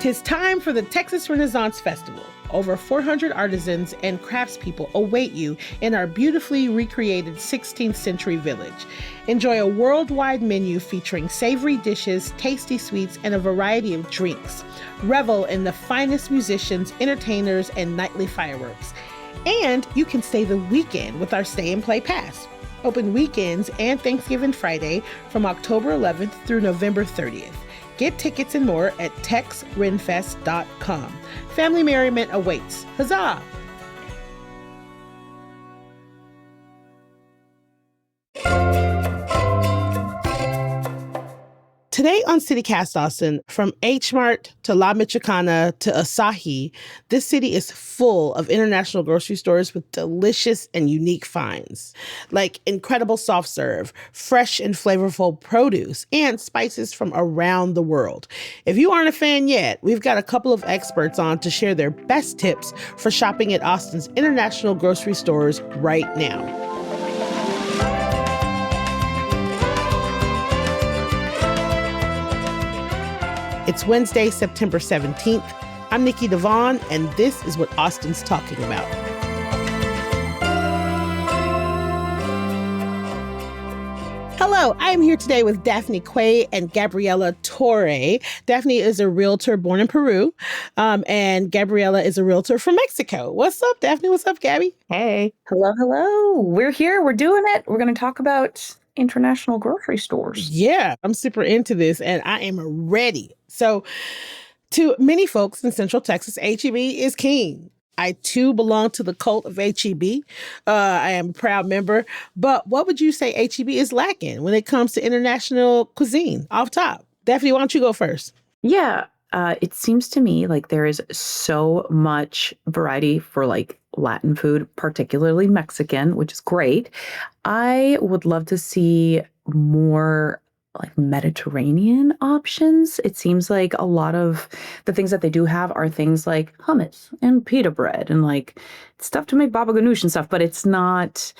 'Tis time for the Texas Renaissance Festival. Over 400 artisans and craftspeople await you in our beautifully recreated 16th century village. Enjoy a worldwide menu featuring savory dishes, tasty sweets, and a variety of drinks. Revel in the finest musicians, entertainers, and nightly fireworks. And you can stay the weekend with our Stay and Play Pass. Open weekends and Thanksgiving Friday from October 11th through November 30th. Get tickets and more at texrenfest.com. Family merriment awaits. Huzzah! Today on CityCast Austin, from H Mart to La Michoacana to Asahi, this city is full of international grocery stores with delicious and unique finds, like incredible soft serve, fresh and flavorful produce, and spices from around the world. If you aren't a fan yet, we've got a couple of experts on to share their best tips for shopping at Austin's international grocery stores right now. It's Wednesday, September 17th. I'm Nikki Devon, and this is what Austin's talking about. Hello, I am here today with Daphne Quay and Gabriela Torre. Daphne is a realtor born in Peru, and Gabriela is a realtor from Mexico. What's up, Daphne? What's up, Gabby? Hey. Hello. We're here. We're doing it. We're going to talk about international grocery stores. Yeah, I'm super into this, and I am ready. So, to many folks in Central Texas, H-E-B is king. I, too, belong to the cult of H-E-B. I am a proud member. But what would you say H-E-B is lacking when it comes to international cuisine? Off top. Daphne, why don't you go first? Yeah. It seems to me like there is so much variety for like Latin food, particularly Mexican, which is great. I would love to see more like Mediterranean options. It seems like a lot of the things that they do have are things like hummus and pita bread and like stuff to make baba ganoush and stuff, but it's not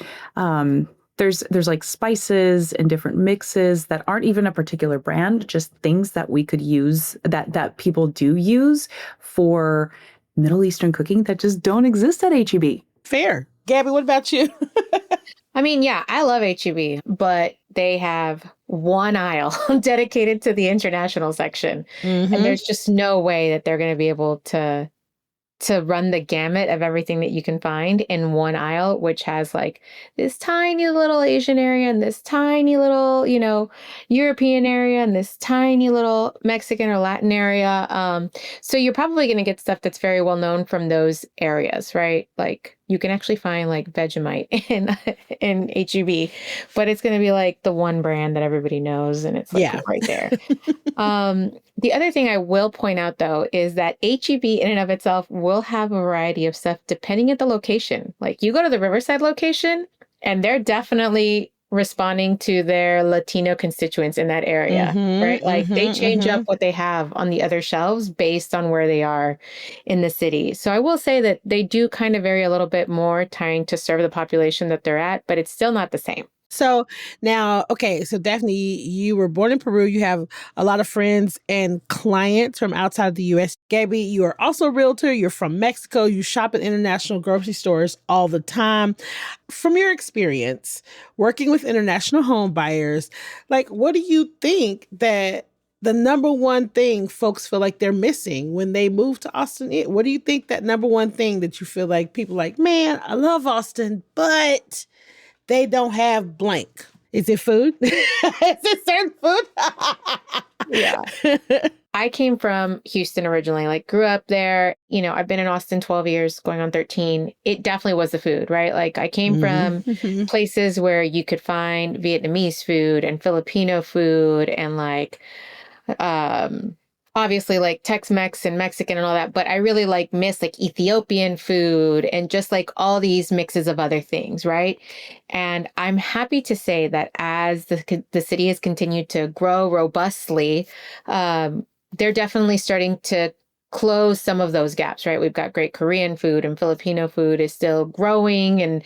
there's like spices and different mixes that aren't even a particular brand, just things that we could use that people do use for Middle Eastern cooking that just don't exist at H-E-B. Fair. Gabby, what about you? I mean, yeah, I love H-E-B, but they have one aisle dedicated to the international section. Mm-hmm. And there's just no way that they're going to be able to run the gamut of everything that you can find in one aisle, which has like this tiny little Asian area and this tiny little, European area and this tiny little Mexican or Latin area. So you're probably going to get stuff that's very well known from those areas, right? Like you can actually find like Vegemite in H-E-B, but it's going to be like the one brand that everybody knows, and it's like right there. The other thing I will point out, though, is that H-E-B in and of itself will have a variety of stuff depending at the location. Like you go to the Riverside location, and they're definitely responding to their Latino constituents in that area, right? Like they change up what they have on the other shelves based on where they are in the city. So I will say that they do kind of vary a little bit more trying to serve the population that they're at, but it's still not the same. So now, okay, so Daphne, you were born in Peru. You have a lot of friends and clients from outside the U.S. Gabby, you are also a realtor. You're from Mexico. You shop at international grocery stores all the time. From your experience working with international home buyers, like, what do you think that the number one thing folks feel like they're missing when they move to Austin? What do you think that number one thing that you feel like people like, man, I love Austin, but they don't have blank? Is it food? Is it certain food? Yeah. I came from Houston originally, like grew up there. I've been in Austin 12 years, going on 13. It definitely was the food, right? Like I came from places where you could find Vietnamese food and Filipino food and like, obviously like Tex-Mex and Mexican and all that, but I really miss like Ethiopian food and just like all these mixes of other things, right? And I'm happy to say that as the city has continued to grow robustly, they're definitely starting to close some of those gaps, right? We've got great Korean food and Filipino food is still growing, and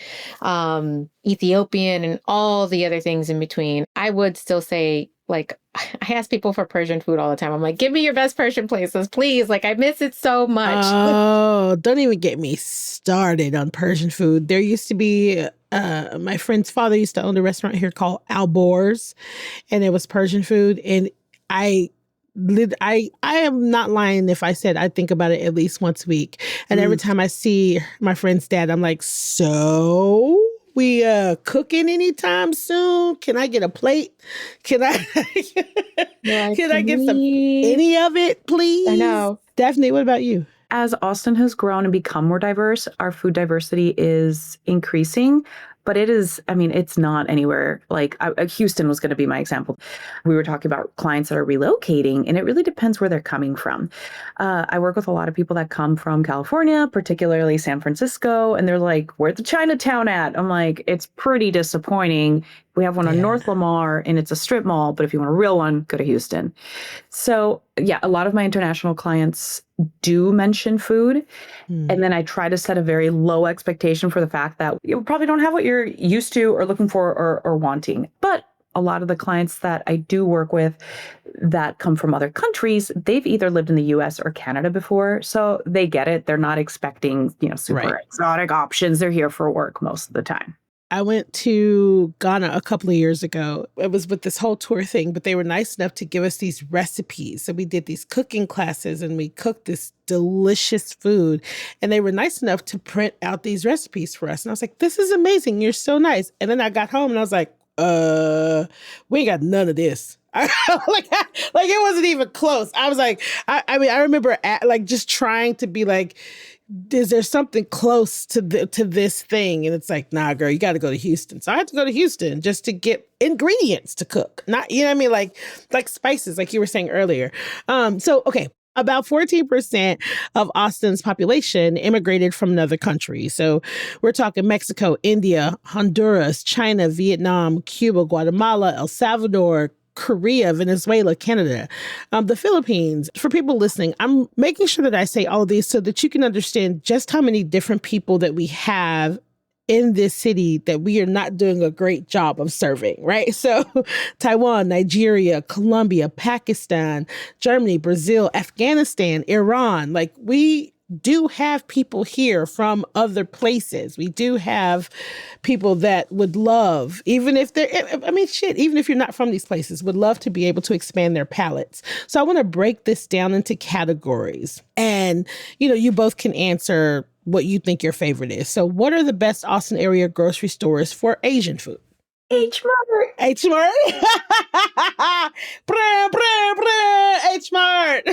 Ethiopian and all the other things in between. I would still say like I ask people for Persian food all the time. I'm like, give me your best Persian places, please. Like I miss it so much. Oh, don't even get me started on Persian food. There used to be my friend's father used to own a restaurant here called Al Boor's, and it was Persian food. And I I am not lying if I said I think about it at least once a week. And every time I see my friend's dad, I'm like, so we cooking anytime soon? Can I get a plate? Can I Like, can I get some "Please." any of it, please? I know. Daphne, what about you? As Austin has grown and become more diverse, our food diversity is increasing, but it is, I mean, it's not anywhere like Houston was going to be my example. We were talking about clients that are relocating, and it really depends where they're coming from. I work with a lot of people that come from California, particularly San Francisco, and they're like, where's the Chinatown at? I'm like, it's pretty disappointing. We have one on Yeah. North Lamar, and it's a strip mall, but if you want a real one, go to Houston. So, yeah, a lot of my international clients do mention food. And then I try to set a very low expectation for the fact that you probably don't have what you're used to or looking for or wanting. But a lot of the clients that I do work with that come from other countries, they've either lived in the US or Canada before. So they get it. They're not expecting, super Right. exotic options. They're here for work most of the time. I went to Ghana a couple of years ago. It was with this whole tour thing, but they were nice enough to give us these recipes. So we did these cooking classes and we cooked this delicious food. And they were nice enough to print out these recipes for us. And I was like, this is amazing. You're so nice. And then I got home and I was like, we ain't got none of this. like it wasn't even close. I was like, I mean, I remember just trying to be like, is there something close to this thing? And it's like, nah, girl, you got to go to Houston. So I had to go to Houston just to get ingredients to cook. Not, you know what I mean? Like spices, like you were saying earlier. Okay. About 14% of Austin's population immigrated from another country. So we're talking Mexico, India, Honduras, China, Vietnam, Cuba, Guatemala, El Salvador, Korea, Venezuela, Canada, the Philippines. For people listening, I'm making sure that I say all of these so that you can understand just how many different people that we have in this city that we are not doing a great job of serving, right? So Taiwan, Nigeria, Colombia, Pakistan, Germany, Brazil, Afghanistan, Iran, like we do have people here from other places. We do have people that would love, even if even if you're not from these places, would love to be able to expand their palettes. So I want to break this down into categories. And, you both can answer what you think your favorite is. So what are the best Austin area grocery stores for Asian food? H Mart. H Mart. H Mart.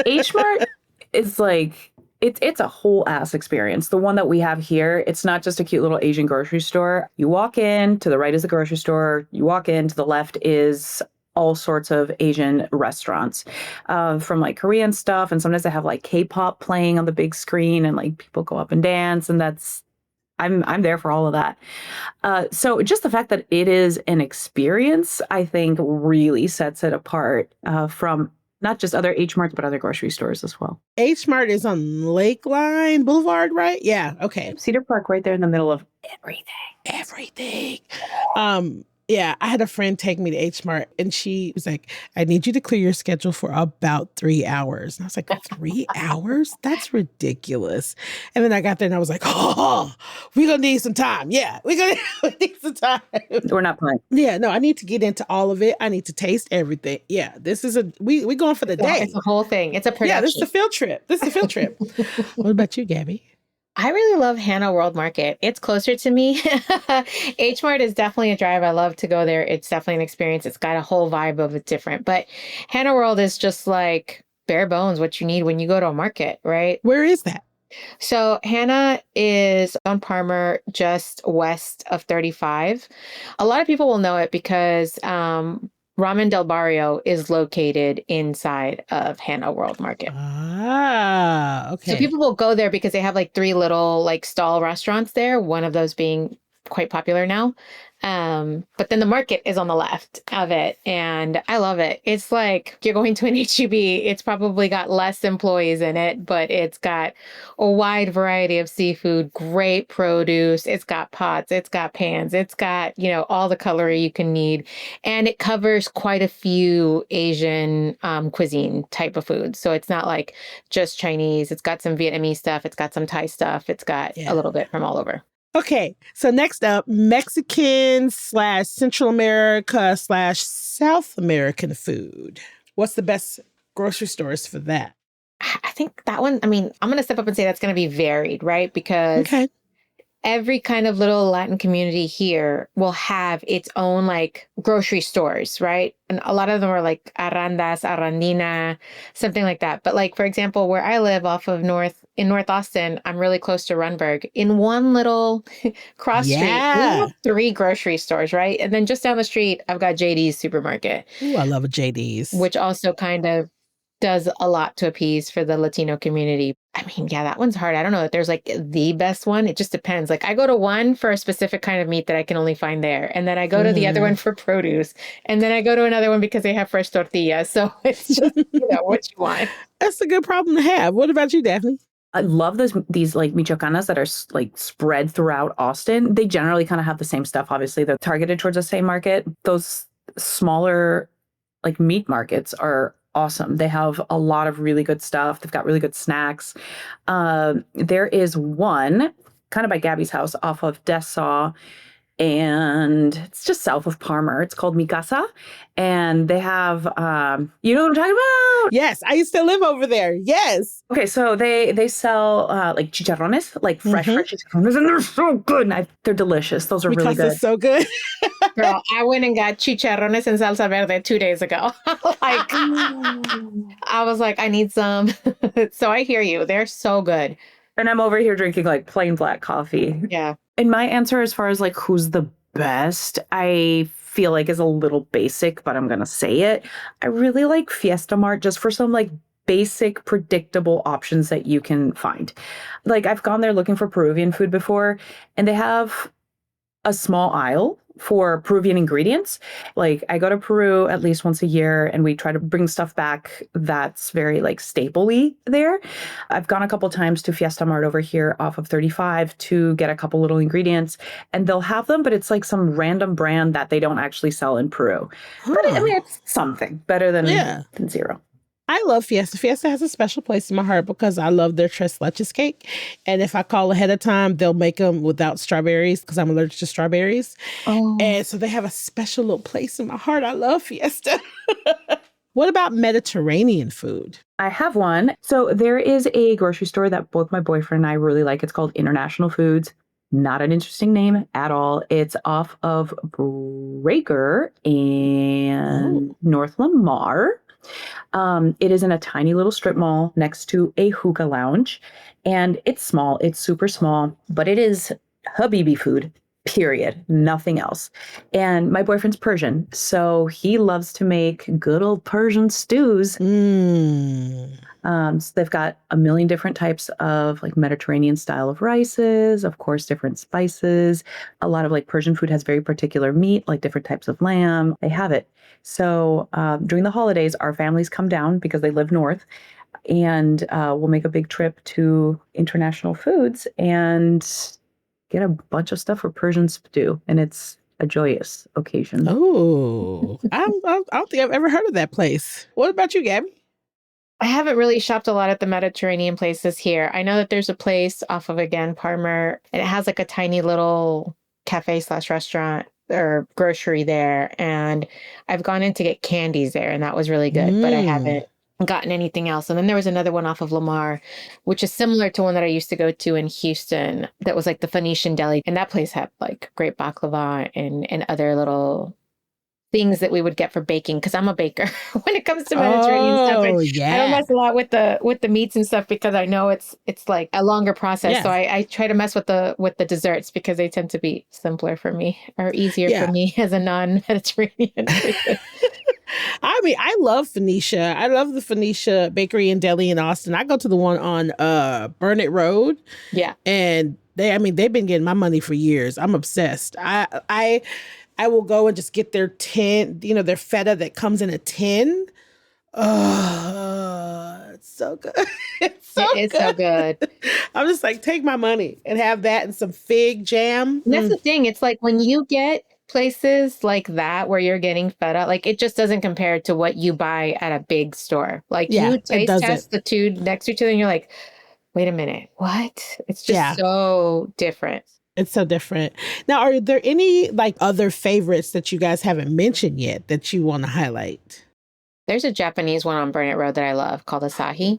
H Mart is like it's a whole ass experience. The one that we have here, it's not just a cute little Asian grocery store. You walk in, to the right is the grocery store. You walk in, to the left is all sorts of Asian restaurants, from like Korean stuff, and sometimes they have like K-pop playing on the big screen, and like people go up and dance, and I'm there for all of that. So just the fact that it is an experience, I think, really sets it apart from not just other H Marts, but other grocery stores as well. H Mart is on Lakeline Boulevard, right? Yeah. Okay. Cedar Park, right there in the middle of Everything. Yeah, I had a friend take me to H Mart and she was like, I need you to clear your schedule for about 3 hours. And I was like, 3 hours? That's ridiculous. And then I got there and I was like, we're going to need some time. Yeah, we're going to need some time. We're not playing. Yeah, no, I need to get into all of it. I need to taste everything. Yeah, this is we're going for the day. It's a whole thing. It's a production. Yeah, this is a field trip. What about you, Gabby? I really love Hannah World Market. It's closer to me. H Mart is definitely a drive. I love to go there. It's definitely an experience. It's got a whole vibe of it different. But Hannah World is just like bare bones what you need when you go to a market, right? Where is that? So Hannah is on Parmer, just west of 35. A lot of people will know it because Ramen Del Barrio is located inside of Hannah World Market. Ah, okay. So people will go there because they have like 3 little like stall restaurants there, one of those being quite popular now. But then the market is on the left of it, and I love it. It's like you're going to an HEB. It's probably got less employees in it, but it's got a wide variety of seafood, great produce. It's got pots, it's got pans, it's got, all the cutlery you can need. And it covers quite a few Asian cuisine type of foods. So it's not like just Chinese. It's got some Vietnamese stuff. It's got some Thai stuff. It's got a little bit from all over. Okay, so next up, Mexican / Central America / South American food. What's the best grocery stores for that? I think that one, I'm going to step up and say that's going to be varied, right? Because every kind of little Latin community here will have its own like grocery stores, right? And a lot of them are like Arandas, Arandina, something like that. But like, for example, where I live off of in North Austin, I'm really close to Runberg. In one little cross street, we have 3 grocery stores, right? And then just down the street, I've got JD's supermarket. Ooh, I love a JD's. Which also kind of does a lot to appease for the Latino community. That one's hard. I don't know if there's like the best one. It just depends. Like I go to one for a specific kind of meat that I can only find there. And then I go to the other one for produce. And then I go to another one because they have fresh tortillas. So it's just, what you want. That's a good problem to have. What about you, Daphne? I love these like michoacanas that are like spread throughout Austin. They generally kind of have the same stuff. Obviously, they're targeted towards the same market. Those smaller like meat markets are awesome. They have a lot of really good stuff. They've got really good snacks. There is one kind of by Gabby's house off of Dessau, and it's just south of Parmer. It's called Mi Casa, and they have, you know what I'm talking about? Yes, I used to live over there. Yes. Okay, so they sell like chicharrones, like fresh chicharrones, and they're so good. And they're delicious. Those are Mi really Casa good. is so good. Girl, I went and got chicharrones and salsa verde 2 days ago. I was like, I need some. So I hear you. They're so good. And I'm over here drinking like plain black coffee. Yeah. And my answer as far as like who's the best, I feel like is a little basic, but I'm going to say it. I really like Fiesta Mart just for some like basic, predictable options that you can find. Like I've gone there looking for Peruvian food before, and they have a small aisle for Peruvian ingredients. Like I go to Peru at least once a year, and we try to bring stuff back that's very like staple-y there. I've gone a couple times to Fiesta Mart over here off of 35 to get a couple little ingredients, and they'll have them, but it's like some random brand that they don't actually sell in Peru. But it's something better than zero. I love Fiesta. Fiesta has a special place in my heart because I love their tres leches cake. And if I call ahead of time, they'll make them without strawberries because I'm allergic to strawberries. Oh. And so they have a special little place in my heart. I love Fiesta. What about Mediterranean food? I have one. So there is a grocery store that both my boyfriend and I really like. It's called International Foods. Not an interesting name at all. It's off of Breaker and North Lamar. It is in a tiny little strip mall next to a hookah lounge, and it's small. It's super small, but it is Habibi food, period. Nothing else. And my boyfriend's Persian, so he loves to make good old Persian stews. So they've got a million different types of like Mediterranean style of rices, of course, different spices. A lot of like Persian food has very particular meat, like different types of lamb. They have it. So during the holidays, our families come down because they live north, and we'll make a big trip to International Foods and get a bunch of stuff for Persian stew. And it's a joyous occasion. Oh, I don't think I've ever heard of that place. What about you, Gabby? I haven't really shopped a lot at the Mediterranean places here. I know that there's a place off of, again, Parmer, and it has like a tiny little cafe / restaurant or grocery there. And I've gone in to get candies there, and that was really good, but I haven't gotten anything else. And then there was another one off of Lamar, which is similar to one that I used to go to in Houston that was like the Phoenician Deli. And that place had like great baklava and other little things that we would get for baking, because I'm a baker when it comes to Mediterranean stuff. I don't mess a lot with the meats and stuff because I know it's like a longer process. Yeah. So I try to mess with the desserts because they tend to be simpler for me or easier for me as a non-Mediterranean person. I love Phoenicia. I love the Phoenicia Bakery and Deli in Austin. I go to the one on Burnett Road. Yeah. And They've been getting my money for years. I'm obsessed. I will go and just get their tin, their feta that comes in a tin. Oh, it's so good. It's so It is so good. I'm just like, take my money and have that and some fig jam. And that's the thing. It's like when you get places like that where you're getting feta, like it just doesn't compare to what you buy at a big store. Like Yeah, you it taste doesn't. test the two next to each other and you're like, wait a minute, what? It's just so different. It's so different. Now, are there any like other favorites that you guys haven't mentioned yet that you want to highlight? There's a Japanese one on Burnett Road that I love called Asahi.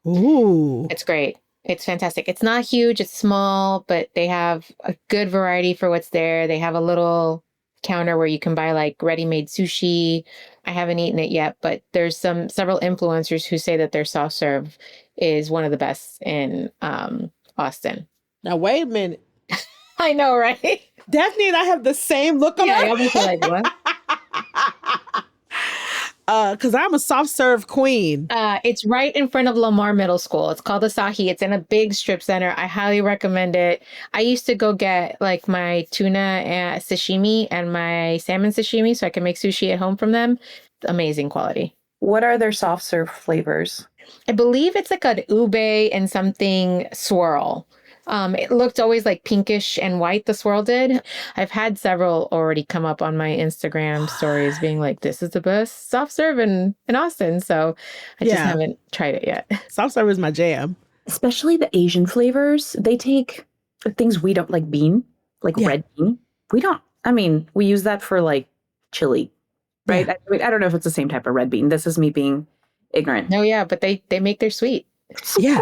Ooh. It's great. It's fantastic. It's not huge, it's small, but they have a good variety for what's there. They have a little counter where you can buy like ready-made sushi. I haven't eaten it yet, but there's several influencers who say that their soft serve is one of the best in Austin. Now, wait a minute. I know, right? Daphne and I have the same look on Yeah, our I almost feel like what? Because I'm a soft serve queen. It's right in front of Lamar Middle School. It's called Asahi. It's in a big strip center. I highly recommend it. I used to go get like my tuna sashimi and my salmon sashimi so I can make sushi at home from them. Amazing quality. What are their soft serve flavors? I believe it's like an ube and something swirl. It looked always like pinkish and white, the swirl did. I've had several already come up on my Instagram stories being like, this is the best soft serve in Austin. So I just haven't tried it yet. Soft serve is my jam. Especially the Asian flavors. They take things we don't like bean, like red bean. We use that for like chili, right? Yeah. I don't know if it's the same type of red bean. This is me being ignorant. No, yeah, but they make their sweet. Yeah.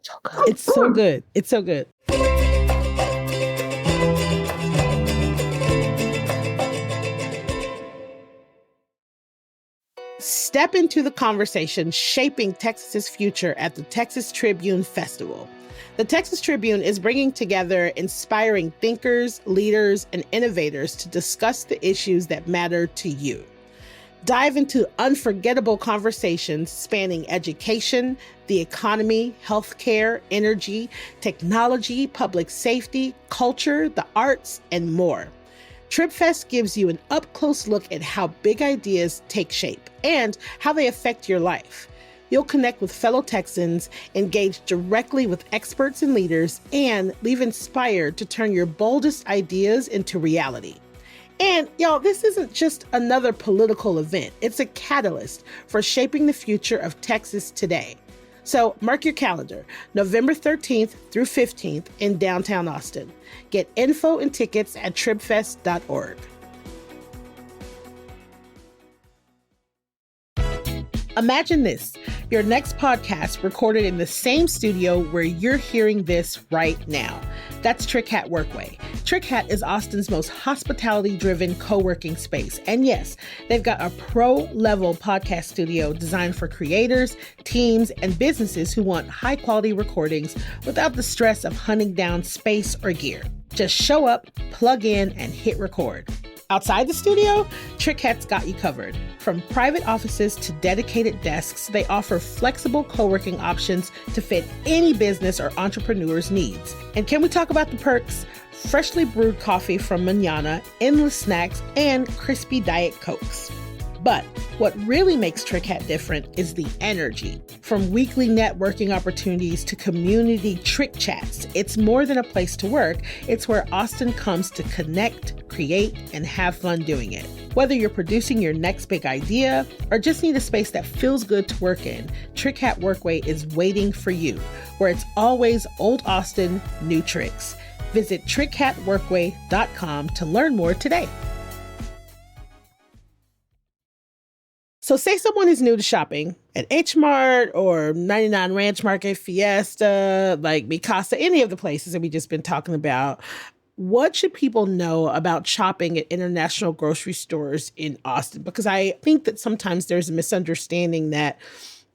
So good. It's so good. It's so good. Step into the conversation shaping Texas's future at the Texas Tribune Festival. The Texas Tribune is bringing together inspiring thinkers, leaders, and innovators to discuss the issues that matter to you. Dive into unforgettable conversations spanning education, the economy, healthcare, energy, technology, public safety, culture, the arts, and more. TribFest gives you an up-close look at how big ideas take shape and how they affect your life. You'll connect with fellow Texans, engage directly with experts and leaders, and leave inspired to turn your boldest ideas into reality. And y'all, this isn't just another political event. It's a catalyst for shaping the future of Texas today. So mark your calendar, November 13th through 15th in downtown Austin. Get info and tickets at tribfest.org. Imagine this, your next podcast recorded in the same studio where you're hearing this right now. That's Trick Hat Workway. Trick Hat is Austin's most hospitality-driven co-working space. And yes, they've got a pro-level podcast studio designed for creators, teams, and businesses who want high-quality recordings without the stress of hunting down space or gear. Just show up, plug in, and hit record. Outside the studio, Trick Hat's got you covered. From private offices to dedicated desks, they offer flexible co-working options to fit any business or entrepreneur's needs. And can we talk about the perks? Freshly brewed coffee from Manana, endless snacks, and crispy Diet Cokes. But what really makes Trick Hat different is the energy. From weekly networking opportunities to community trick chats, it's more than a place to work. It's where Austin comes to connect, create, and have fun doing it. Whether you're producing your next big idea or just need a space that feels good to work in, Trick Hat Workway is waiting for you, where it's always old Austin, new tricks. Visit trickhatworkway.com to learn more today. So say someone is new to shopping at H Mart or 99 Ranch Market, Fiesta, like Mikasa, any of the places that we've just been talking about. What should people know about shopping at international grocery stores in Austin? Because I think that sometimes there's a misunderstanding that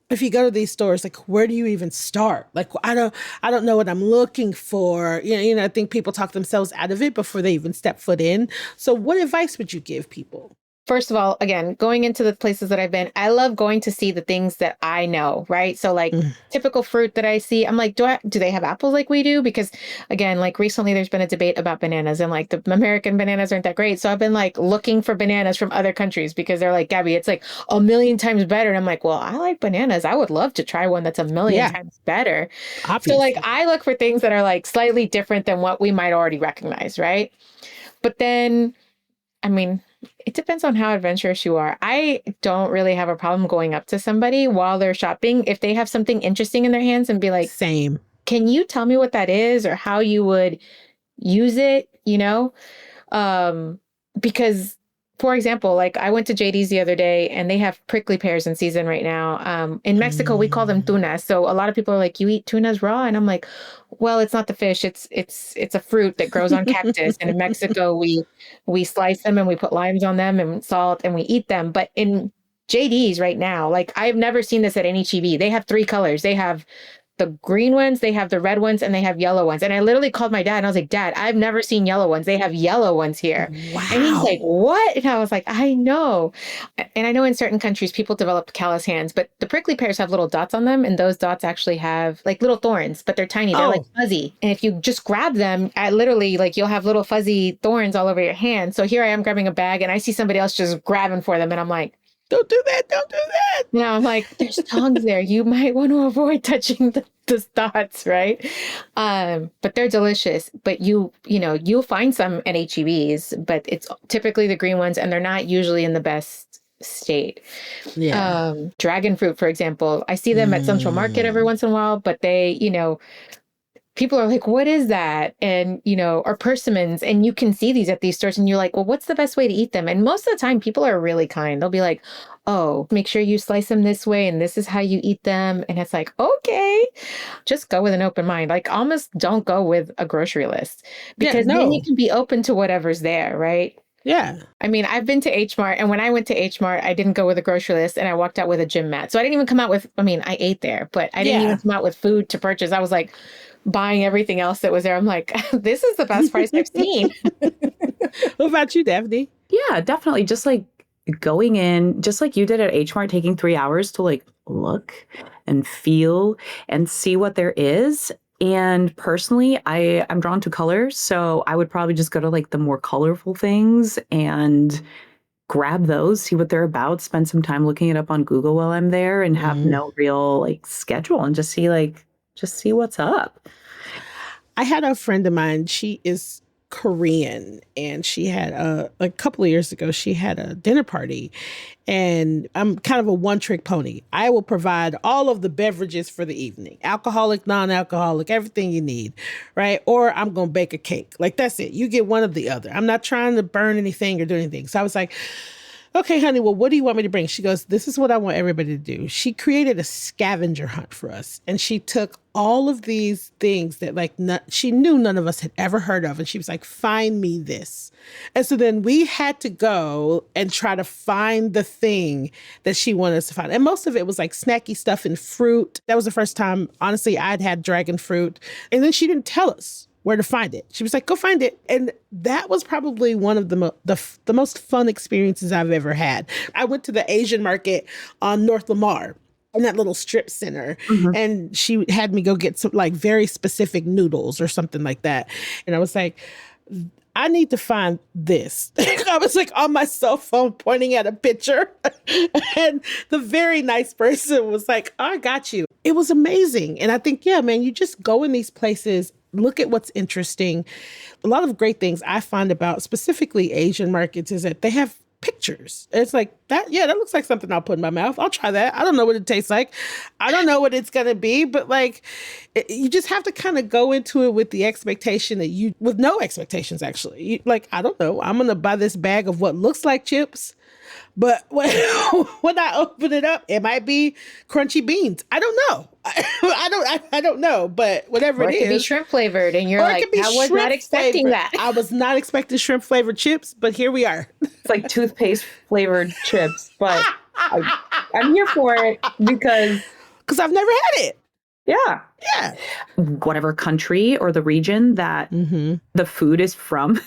if you go to these stores, like, where do you even start? Like, I don't know what I'm looking for. I think people talk themselves out of it before they even step foot in. So what advice would you give people? first of all, again, going into the places that I've been, I love going to see the things that I know, right? So like Mm. typical fruit that I see, I'm like, do they have apples like we do? Because again, like recently there's been a debate about bananas and like the American bananas aren't that great. So I've been like looking for bananas from other countries because they're like, Gabby, it's like a million times better. And I'm like, well, I like bananas. I would love to try one that's a million Yeah, times better. So like obviously. I look for things that are like slightly different than what we might already recognize, right? But then, I mean, it depends on how adventurous you are. I don't really have a problem going up to somebody while they're shopping if they have something interesting in their hands and be like, Same. can you tell me what that is or how you would use it, you know? Because for example, like I went to JD's the other day and they have prickly pears in season right now. In Mexico, we call them Mm. tunas. So a lot of people are like, you eat tunas raw? And I'm like, well, it's not the fish. It's a fruit that grows on cactus. And in Mexico, we slice them and we put limes on them and salt and we eat them. But in JD's right now, like I've never seen this at any HEB. They have three colors. They have the green ones, they have the red ones, and they have yellow ones. And I literally called my dad and I was like, Dad, I've never seen yellow ones. They have yellow ones here. And he's like, Wow. what? And I was like, I know. And I know in certain countries people develop callous hands, but the prickly pears have little dots on them. And those dots actually have like little thorns, but they're tiny. They're like Oh, fuzzy. And if you just grab them, I literally like you'll have little fuzzy thorns all over your hand. So here I am grabbing a bag and I see somebody else just grabbing for them. And I'm like, don't do that. Don't do that. I'm like, there's tongues there. You might want to avoid touching the dots, right? But they're delicious. But you'll find some at HEBs, but it's typically the green ones, and they're not usually in the best state. Yeah. Dragon fruit, for example, I see them at Central Market every Mm. once in a while, but they, people are like, what is that? And, or persimmons. And you can see these at these stores and you're like, well, what's the best way to eat them? And most of the time people are really kind. They'll be like, oh, make sure you slice them this way. And this is how you eat them. And it's like, okay, just go with an open mind. Like almost don't go with a grocery list Yeah, because then you no. can be open to whatever's there. Right. Yeah. I mean, I've been to H Mart, and when I went to H Mart, I didn't go with a grocery list and I walked out with a gym mat. So I didn't even come out with, I mean, I ate there, but I didn't even Yeah. come out with food to purchase. I was like buying everything else that was there. I'm like, this is the best price I've seen. What about you, Daphne? Yeah, definitely. Just like going in, just like you did at H Mart, taking 3 hours to like look and feel and see what there is. And personally, I'm drawn to color. So I would probably just go to like the more colorful things and grab those, see what they're about, spend some time looking it up on Google while I'm there and have Mm. no real like schedule and just see what's up. I had a friend of mine. She is Korean, and she had a couple of years ago. She had a dinner party, and I'm kind of a one-trick pony. I will provide all of the beverages for the evening, alcoholic, non-alcoholic, everything you need, right? Or I'm gonna bake a cake. Like that's it. You get one or the other. I'm not trying to burn anything or do anything. So I was like, okay, honey, well, what do you want me to bring? She goes, this is what I want everybody to do. She created a scavenger hunt for us. And she took all of these things that she knew none of us had ever heard of. And she was like, find me this. And so then we had to go and try to find the thing that she wanted us to find. And most of it was like snacky stuff and fruit. That was the first time, honestly, I'd had dragon fruit. And then she didn't tell us where to find it. She was like, go find it. And that was probably one of the most fun experiences I've ever had. I went to the Asian market on North Lamar in that little strip center. Mhm. And she had me go get some like very specific noodles or something like that. And I was like, I need to find this. I was like on my cell phone pointing at a picture. And the very nice person was like, oh, I got you. It was amazing. And I think, yeah, man, you just go in these places, look at what's interesting. A lot of great things I find about specifically Asian markets is that they have pictures. It's like that. Yeah, that looks like something I'll put in my mouth. I'll try that. I don't know what it tastes like. I don't know what it's going to be, but like you just have to kind of go into it with the expectation that with no expectations, actually. Like, I don't know. I'm going to buy this bag of what looks like chips. But when I open it up, it might be crunchy beans. I don't know. I don't know. But whatever Or it it could be is, shrimp flavored, and you're or it like, could be I was not shrimp expecting flavored. that. I was not expecting shrimp flavored chips, but here we are. It's like toothpaste flavored chips, but I'm here for it because Because I've never had it. yeah, Yeah. whatever country or the region that Mm-hmm. the food is from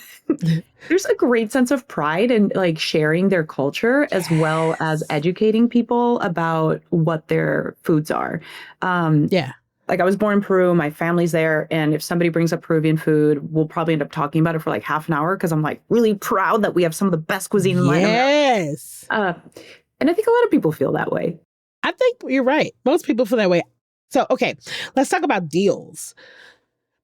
There's a great sense of pride in like sharing their culture as well as educating people about what their foods are. Yeah. Like I was born in Peru, my family's there, and if somebody brings up Peruvian food, we'll probably end up talking about it for like half an hour because I'm like really proud that we have some of the best cuisine in Latin America. Yes. And I think a lot of people feel that way. I think you're right. Most people feel that way. So, okay, let's talk about deals.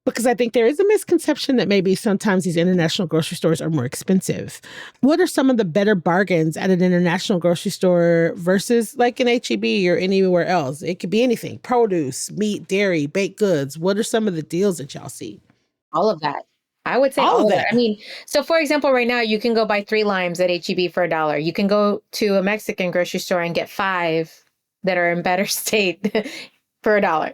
Because I think there is a misconception that maybe sometimes these international grocery stores are more expensive. What are some of the better bargains at an international grocery store versus like an H-E-B or anywhere else? It could be anything: produce, meat, dairy, baked goods. What are some of the deals that y'all see? All of that. I would say All all of of that. that. I mean, so for example, right now you can go buy 3 limes at H-E-B for $1. You can go to a Mexican grocery store and get 5 that are in better state for $1.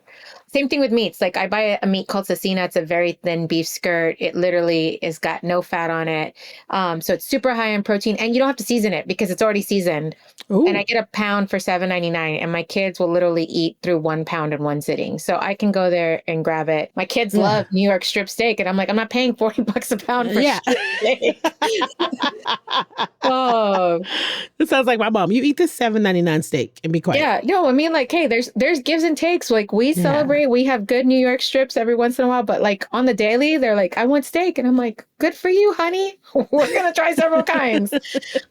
Same thing with meats. Like I buy a meat called cecina. It's a very thin beef skirt. It literally is got no fat on it. So it's super high in protein, and you don't have to season it because it's already seasoned. And I Ooh, get a pound for $7.99, and my kids will literally eat through 1 pound in one sitting. So I can go there and grab it. My kids yeah. love New York strip steak, and I'm like, I'm not paying $40 a pound for Yeah. strip steak. Oh, It sounds like my mom. You eat this $7.99 steak and be quiet. yeah. No, I mean, like, hey, there's gives and takes. Like we Yeah. celebrate, we have good New York strips every once in a while, but like on the daily, they're like, I want steak. And I'm like, good for you, honey. We're gonna try several kinds.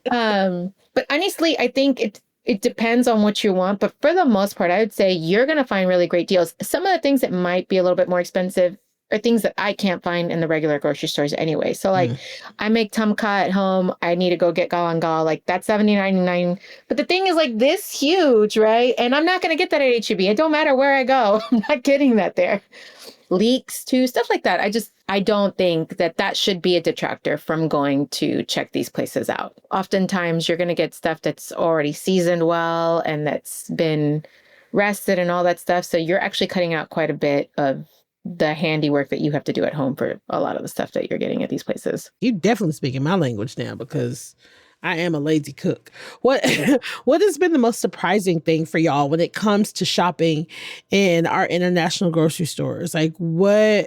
But honestly, I think it depends on what you want. But for the most part, I would say you're gonna find really great deals. Some of the things that might be a little bit more expensive are things that I can't find in the regular grocery stores anyway. So like Mm. I make tumka at home. I need to go get galangal. Like that's $70.99. But the thing is like this huge, right? And I'm not gonna get that at HEB. It don't matter where I go. I'm not getting that there. Leeks too, stuff like that. I don't think that that should be a detractor from going to check these places out. Oftentimes you're going to get stuff that's already seasoned well and that's been rested and all that stuff. So you're actually cutting out quite a bit of the handiwork that you have to do at home for a lot of the stuff that you're getting at these places. You definitely speaking my language now because I am a lazy cook. What what has been the most surprising thing for y'all when it comes to shopping in our international grocery stores? Like when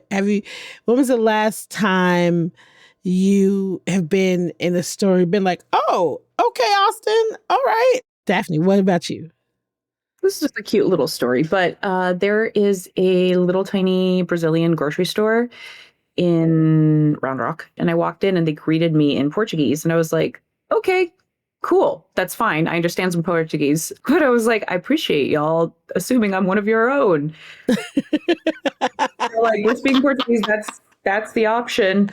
was the last time you have been in a store and been like, oh, okay, Austin, all right. Daphne, what about you? This is just a cute little story, but there is a little tiny Brazilian grocery store in Round Rock. And I walked in and they greeted me in Portuguese. And I was like, okay, cool. That's fine. I understand some Portuguese. But I was like, I appreciate y'all assuming I'm one of your own. They're like, we're speaking Portuguese. That's the option.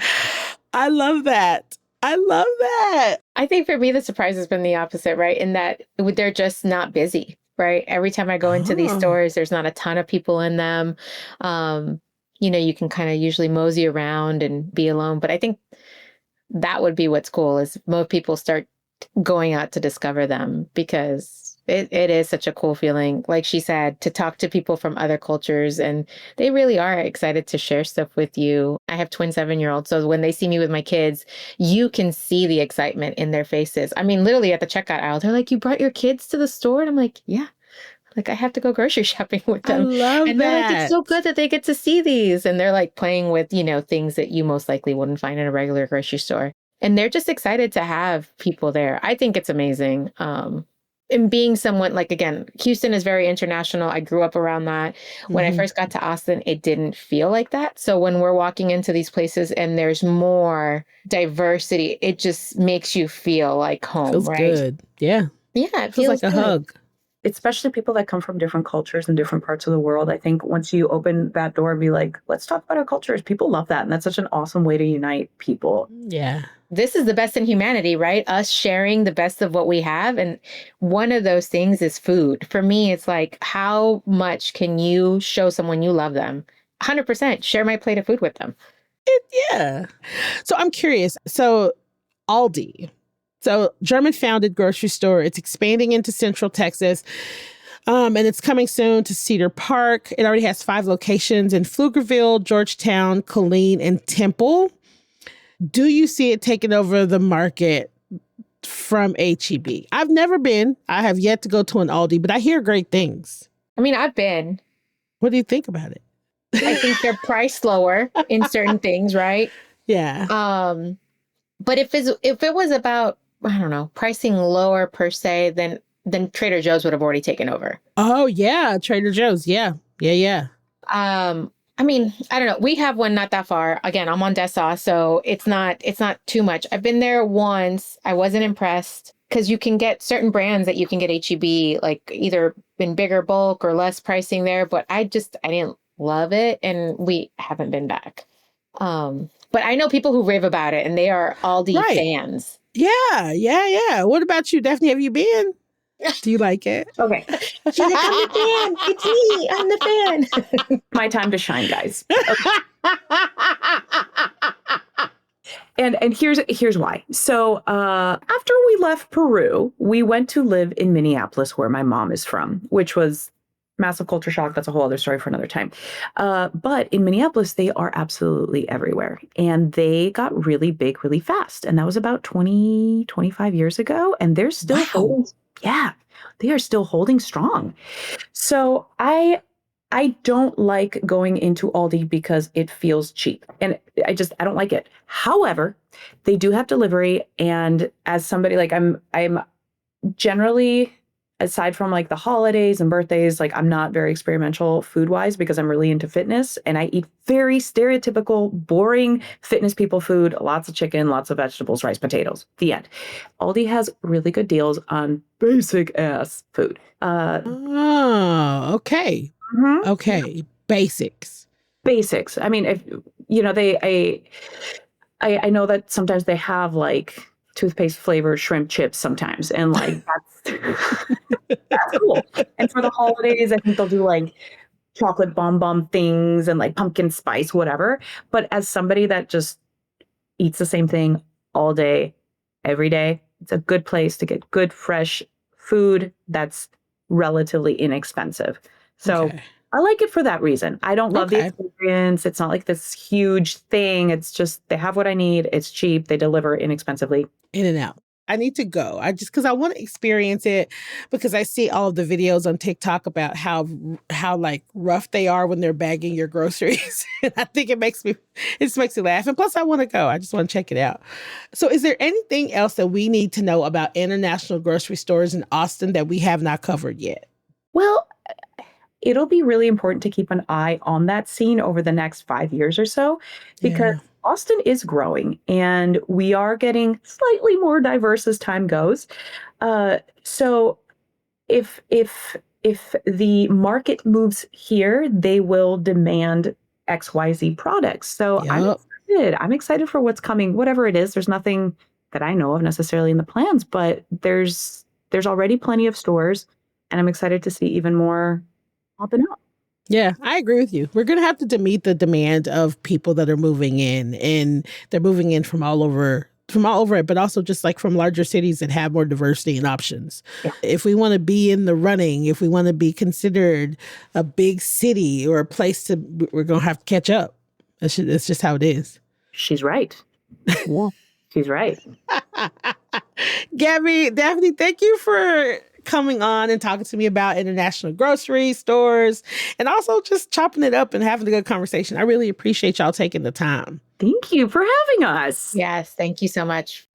I love that. I love that. I think for me, the surprise has been the opposite, right? In that they're just not busy, right? Every time I go into these Oh. stores, there's not a ton of people in them. You can kind of usually mosey around and be alone. But I think that would be what's cool is most people start going out to discover them because it is such a cool feeling, like she said, to talk to people from other cultures, and they really are excited to share stuff with you. I have twin 7-year-olds, so when they see me with my kids, you can see the excitement in their faces. I mean, literally at the checkout aisle, they're like, you brought your kids to the store? And I'm like, yeah. Like I have to go grocery shopping with I them. love And they're like, it's that. so good that they get to see these. And they're like playing with, things that you most likely wouldn't find in a regular grocery store. And they're just excited to have people there. I think it's amazing. And being someone like, again, Houston is very international. I grew up around that. When I Mhm. first got to Austin, it didn't feel like that. So when we're walking into these places and there's more diversity, it just makes you feel like home, Feels right? good. Yeah. Yeah, it Feels like a good. hug. Especially people that come from different cultures and different parts of the world. I think once you open that door and be like, let's talk about our cultures, people love that. And that's such an awesome way to unite people. Yeah. This is the best in humanity, right? Us sharing the best of what we have. And one of those things is food. For me, it's like, how much can you show someone you love them? 100% share my plate of food with them. Yeah. So I'm curious. So Aldi. So German founded grocery store. It's expanding into Central Texas. And it's coming soon to Cedar Park. It already has 5 locations in Pflugerville, Georgetown, Killeen, and Temple. Do you see it taking over the market from HEB? I've never been. I have yet to go to an Aldi, but I hear great things. I mean, I've been. What do you think about it? I think they're priced lower in certain things, right? Yeah. But if it was about, I don't know, pricing lower per se, then Trader Joe's would have already taken over. Oh yeah, Trader Joe's. Yeah. Yeah. I mean, I don't know. We have one not that far. Again, I'm on Dessau, so it's not too much. I've been there once. I wasn't impressed because you can get certain brands that you can get H-E-B, like either in bigger bulk or less pricing there, but I didn't love it, and we haven't been back. But I know people who rave about it, and they are Aldi Right. fans. Yeah. What about you, Daphne? Have you been? Do you like it? Okay. She's like, I'm the fan. It's me. I'm the fan. My time to shine, guys. And here's why. So after we left Peru, we went to live in Minneapolis, where my mom is from, which was massive culture shock. That's a whole other story for another time. But in Minneapolis, they are absolutely everywhere. And they got really big really fast. And that was about 20, 25 years ago. And they're still they are still holding strong. So I don't like going into Aldi because it feels cheap, and I don't like it. However, they do have delivery, and as somebody like I'm generally, aside from like the holidays and birthdays, like I'm not very experimental food-wise because I'm really into fitness, and I eat very stereotypical, boring fitness people food, lots of chicken, lots of vegetables, rice, potatoes, the end. Aldi has really good deals on basic ass food. Oh, okay. Mhm. Okay. Basics. I mean, if you know, I know that sometimes they have like toothpaste flavored shrimp chips sometimes, and like that's cool. And for the holidays, I think they'll do like chocolate bomb things and like pumpkin spice, whatever. But as somebody that just eats the same thing all day, every day, it's a good place to get good, fresh food that's relatively inexpensive. So Okay. I like it for that reason. I don't love the Okay. experience. It's not like this huge thing. It's just they have what I need. It's cheap. They deliver inexpensively. In and out. I need to go. Because I want to experience it, because I see all of the videos on TikTok about how like rough they are when they're bagging your groceries. And I think it just makes me laugh. And plus I want to go. I just want to check it out. So is there anything else that we need to know about international grocery stores in Austin that we have not covered yet? Well, it'll be really important to keep an eye on that scene over the next 5 years or so, because Austin is growing and we are getting slightly more diverse as time goes. So if the market moves here, they will demand XYZ products. So Yup. I'm excited for what's coming, whatever it is. There's nothing that I know of necessarily in the plans, but there's already plenty of stores, and I'm excited to see even more popping up. Yeah, I agree with you. We're going to have to meet the demand of people that are moving in, and they're moving in from all over it, but also just like from larger cities that have more diversity and options. Yeah. If we want to be in the running, if we want to be considered a big city or a place we're going to have to catch up. It's just how it is. She's right. Yeah. She's right. Gabby, Daphne, thank you for coming on and talking to me about international grocery stores and also just chopping it up and having a good conversation. I really appreciate y'all taking the time. Thank you for having us. Yes, thank you so much.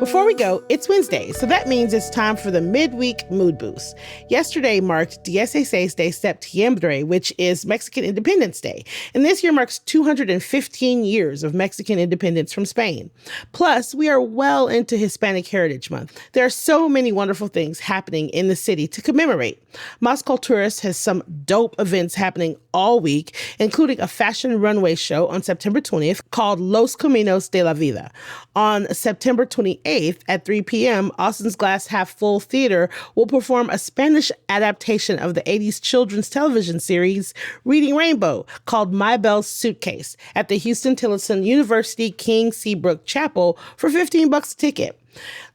Before we go, it's Wednesday, so that means it's time for the midweek mood boost. Yesterday marked 16 de Septiembre, which is Mexican Independence Day, and this year marks 215 years of Mexican independence from Spain. Plus, we are well into Hispanic Heritage Month. There are so many wonderful things happening in the city to commemorate. Mas Culturas has some dope events happening all week, including a fashion runway show on September 20th called Los Caminos de la Vida. On September 28th at 3 p.m., Austin's Glass Half Full Theater will perform a Spanish adaptation of the 80s children's television series Reading Rainbow called My Bell's Suitcase at the Houston Tillotson University King Seabrook Chapel for $15 a ticket.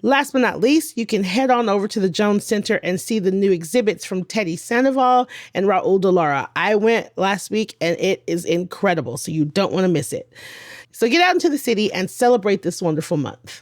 Last but not least, you can head on over to the Jones Center and see the new exhibits from Teddy Sandoval and Raul de Lara. I went last week and it is incredible, so you don't want to miss it. So get out into the city and celebrate this wonderful month.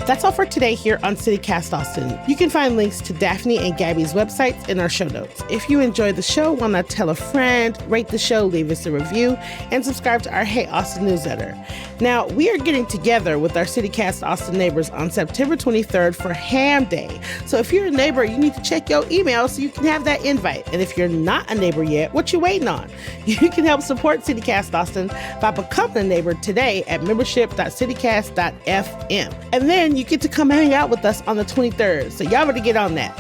That's all for today here on CityCast Austin. You can find links to Daphne and Gabby's websites in our show notes. If you enjoyed the show, why not tell a friend, rate the show, leave us a review, and subscribe to our Hey Austin newsletter. Now, we are getting together with our CityCast Austin neighbors on September 23rd for Ham Day. So if you're a neighbor, you need to check your email so you can have that invite. And if you're not a neighbor yet, what you waiting on? You can help support CityCast Austin by becoming a neighbor today at membership.citycast.fm. And then you get to come hang out with us on the 23rd. So y'all better get on that.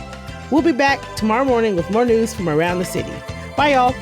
We'll be back tomorrow morning with more news from around the city. Bye, y'all.